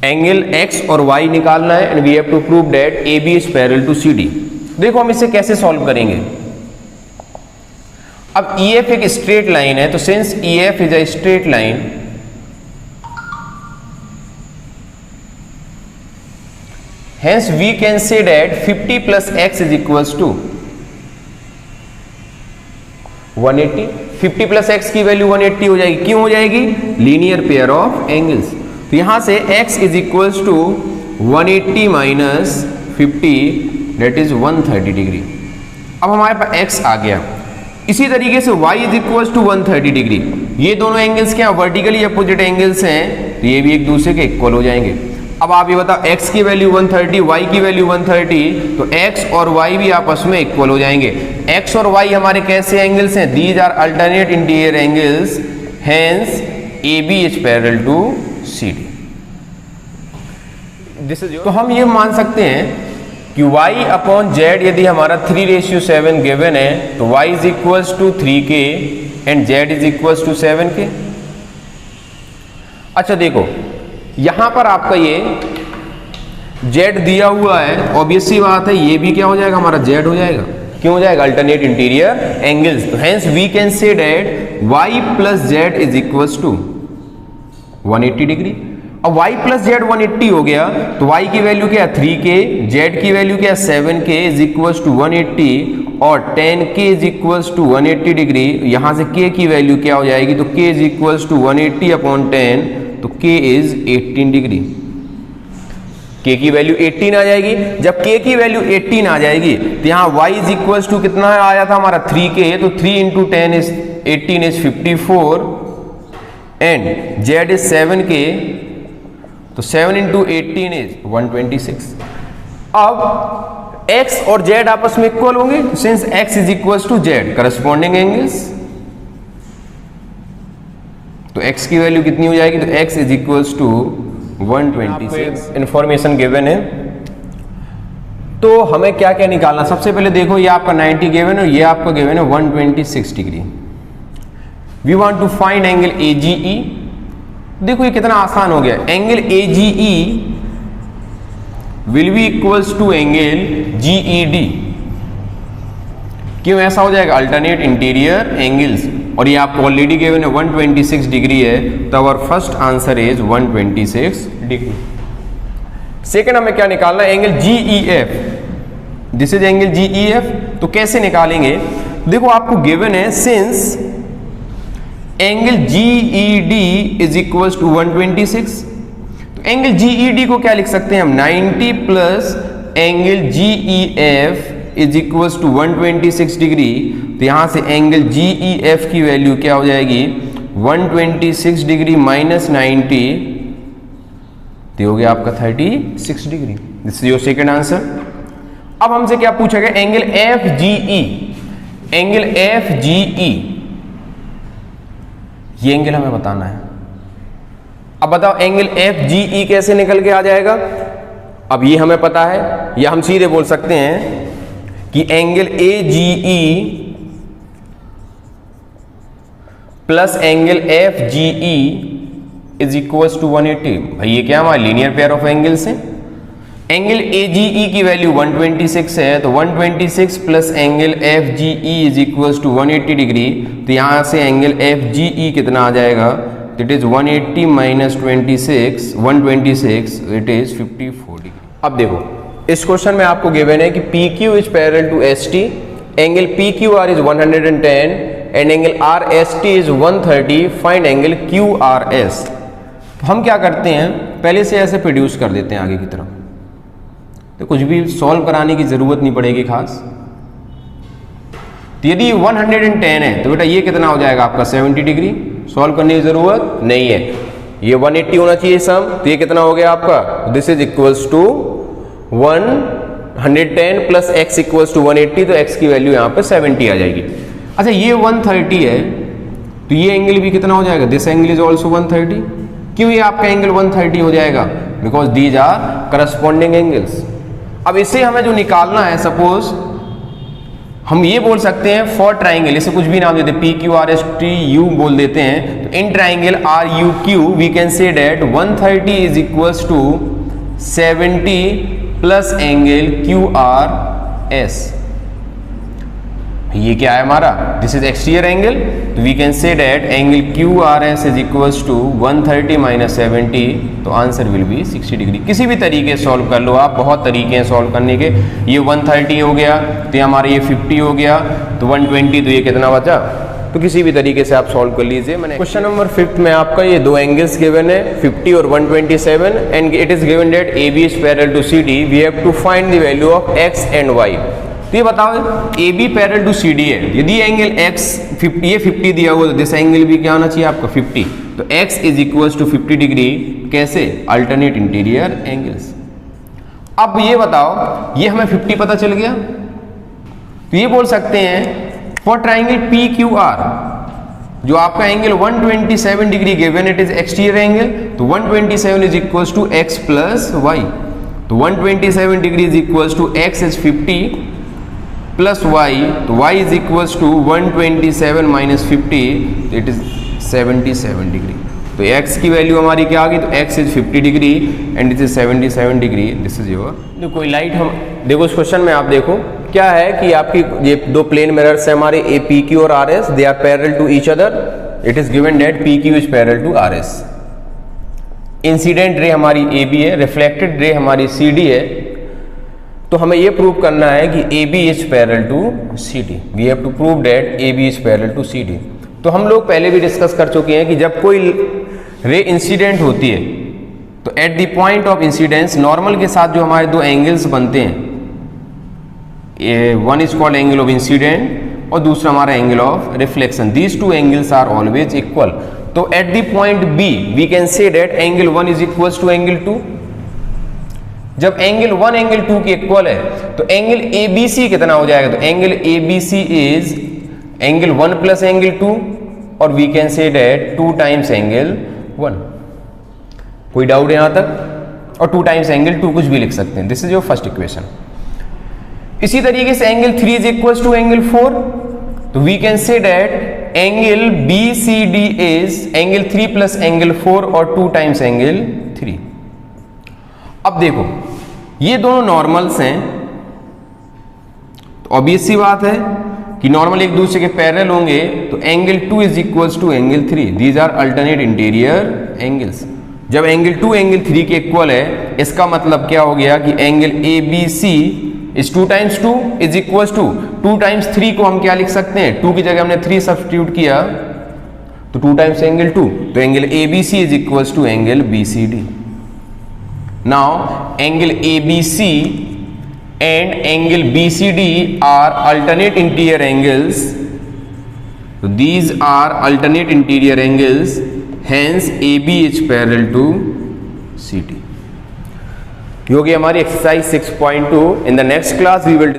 Angle x और Y निकालना है and we have to prove that A B is parallel to C D. देखो हम इसे कैसे सॉल्व करेंगे। अब ई एफ एक स्ट्रेट लाइन है, तो since E F is a straight line, hence we can say that 50 plus x is equals to 180। 50 plus x की वैल्यू 180 हो जाएगी। क्यों हो जाएगी? Linear pair of angles. तो यहां से x is equals to 180 minus 50 that is 130 degree. अब हमारे पास x आ गया। इसी तरीके से y is equals to 130 degree. ये दोनों एंगल्स क्या वर्टिकली अपोजिट एंगल्स हैं, तो ये भी एक दूसरे के इक्वल हो जाएंगे। अब आप ये बताओ x की वैल्यू 130, y की वैल्यू 130, तो x और y भी आपस में इक्वल हो जाएंगे। x और y हमारे कैसे एंगल्स हैं? These are alternate interior angles, hence AB is parallel to CD। तो हम ये मान सकते हैं कि y अपॉन z यदि हमारा 3:7 गिवन है, तो y is equals to 3k and z is equals to 7k। अच्छा देखो, यहां पर आपका ये z दिया हुआ है, ऑब्वियस सी बात है ये भी क्या हो जाएगा? हमारा z हो जाएगा। क्यों हो जाएगा? Alternate interior angles. तो hence we can say that y plus z is equals to 180 degree. अब y प्लस z 180 हो गया, तो y की वैल्यू क्या है? 3k, z की वैल्यू क्या है? 7k इज इक्वल्स टू 180 और 10k is equals to 180 degree. यहां से k की वैल्यू क्या हो जाएगी? तो k is equals to 180 upon 10, तो k इज 18 डिग्री। k की वैल्यू 18 आ जाएगी। जब k की वैल्यू 18 आ जाएगी तो यहाँ y इज इक्वल्स टू कितना आया था हमारा? 3k, तो 3 into 10 is 18 is 54 and z is 7k, तो 7 इंटू 18 इज 126। अब x और z आपस में इक्वल होंगे, since x is equals to z, corresponding angles, तो x की वैल्यू कितनी हो जाएगी? तो x is equals to 126। Information given है, तो हमें क्या क्या निकालना? सबसे पहले देखो, ये आपका 90 गिवन है और ये आपका गिवन है 126 degree. We want to find angle AGE। देखो ये कितना आसान हो गया। Angle AGE will be equals to angle GED। क्यों ऐसा हो जाएगा? अल्टरनेट इंटीरियर एंगल्स, और ये आपको ऑलरेडी गिवन है 126 डिग्री है, तो our first answer is 126 degree. Second हमें क्या निकालना है? Angle GEF। This is angle GEF। तो कैसे निकालेंगे? देखो आपको गिवन है, since angle GED is equals to 126, तो एंगल GED को क्या लिख सकते हैं हम? 90 plus angle GEF is equals to 126 degree. तो यहां से एंगल GEF की वैल्यू क्या हो जाएगी? 126 डिग्री माइनस 90, तो हो गया आपका 36 degree. This is your second answer. अब हमसे क्या पूछा गया? Angle FGE। एंगल FGE ये एंगल हमें बताना है। अब बताओ एंगल FGE कैसे निकल के आ जाएगा? अब ये हमें पता है, या हम सीधे बोल सकते हैं कि angle AGE plus angle FGE is equals to 180। भाई ये क्या हमारा लीनियर पेयर ऑफ एंगल्स है। एंगल AGE की वैल्यू 126 है, तो 126 plus angle FGE is equals to 180 degree. तो यहां से एंगल FGE कितना आ जाएगा? It is 180 minus 126, it is 54 degree. अब देखो इस क्वेश्चन में आपको गिवन है कि PQ is parallel to ST, angle PQR is 110 and angle RST is 130। Find angle QRS। तो हम क्या करते हैं, पहले से ऐसे प्रोड्यूस कर देते हैं आगे की तरफ, तो कुछ भी सॉल्व कराने की जरूरत नहीं पड़ेगी खास। तो यदि 110 है तो बेटा ये कितना हो जाएगा आपका? 70 डिग्री। सॉल्व करने की जरूरत नहीं है, ये 180 होना चाहिए सम, तो ये कितना हो गया आपका? This is equals to 110 plus x equals to 180, तो x की वैल्यू यहाँ पे 70 आ जाएगी। अच्छा ये 130 है, तो ये एंगल भी कितना हो जाएगा? This angle is also 130। क्यों ये आपका एंगल 130 हो जाएगा? Because these are corresponding angles. अब इसे हमें जो निकालना है, सपोज हम ये बोल सकते हैं फॉर ट्राइंगल, इसे कुछ भी नाम देते हैं, P Q R S T U बोल देते हैं। तो in triangle R U Q we can say that 130 is equals to 70 plus angle Q R S. ये क्या है हमारा, दिस इज एक्सटीरियर एंगल, तो we can say that angle Q R S is equals to 130 minus 70, तो answer will be 60 degree. किसी भी तरीके से सॉल्व कर लो आप, बहुत तरीके हैं सॉल्व करने के। ये 130 हो गया तो हमारा ये 50 हो गया, तो 120, तो ये कितना बचा, तो किसी भी तरीके से आप सॉल्व कर लीजिए। मैंने क्वेश्चन नंबर 5 में आपका ये दो एंगल्स गिवन है 50 और 127 and it is given that A B is parallel to C D, we have to find the value of X and Y. तो ये बताओ A B parallel to C D है, यदि एंगल एक्स 50, ये 50 दिया हुआ, तो दिस एंगल भी क्या होना चाहिए आपका 50, तो x is equals to 50 degree, कैसे, अल्टरनेट इंटीरियर एंगल्स। अब ये बताओ, ये हमें 50 पता चल गया, तो ये बोल सकते हैं for triangle P Q R, जो आपका angle 127 degree given, it is exterior angle, तो 127 is equals to x plus y, तो 127 degree is equals to x is 50 plus y, तो y is equals to 127 minus 50, it is 77 degree. तो x की value हमारी क्या आ गई, तो x is 50 degree and this is 77 degree, this is your. कोई लाइट हम देखो इस क्वेश्चन में, आप देखो क्या है कि आपकी ये दो प्लेन मिरर्स है हमारे ए पी क्यू और R S, they are parallel to each other, it is given that P Q is parallel to R S. Incident ray हमारी ए बी है, रिफ्लेक्टेड रे हमारी सी डी है, तो हमें यह प्रूव करना है कि A B is parallel to C D, we have to prove that A B is parallel to C D. तो हम लोग पहले भी डिस्कस कर चुके हैं कि जब कोई रे इंसिडेंट होती है तो at the point of incidence normal के साथ जो हमारे दो एंगल्स बनते हैं, one is called angle of incident और दूसरा हमारा angle of reflection, these two angles are always equal. तो at the point B we can say that angle 1 is equals to angle 2। जब एंगल 1 एंगल 2 की equal है तो angle A B सी कितना हो जाएगा, तो angle A B C is angle 1 plus angle 2 और we can say that 2 times angle 1। कोई डाउट है यहां तक, और 2 टाइम्स एंगल 2 कुछ भी लिख सकते हैं, this is your first equation. इसी तरीके से angle 3 is equals to angle 4, तो we can say that angle B C D is angle 3 plus angle 4 और 2 टाइम्स एंगल 3। अब देखो ये दोनों नॉर्मल्स हैं, तो ऑब्वियस सी बात है कि नॉर्मल एक दूसरे के पैरेलल होंगे, तो angle 2 is equals to angle 3, these are alternate interior angles. जब एंगल 2 एंगल 3 के इक्वल है, इसका मतलब क्या हो गया कि angle A B C is 2 times 2 is equals to 2 times 3 को हम क्या लिख सकते हैं, 2 की जगह हमने 3 सब्स्टिट्यूट किया, तो 2 टाइम्स एंगल 2, तो angle A B C is equals to angle B C D. Now angle ABC and angle BCD are alternate interior angles. So these are alternate interior angles. Hence AB is parallel to CD. ये हो गई हमारी exercise 6.2. In the next class we will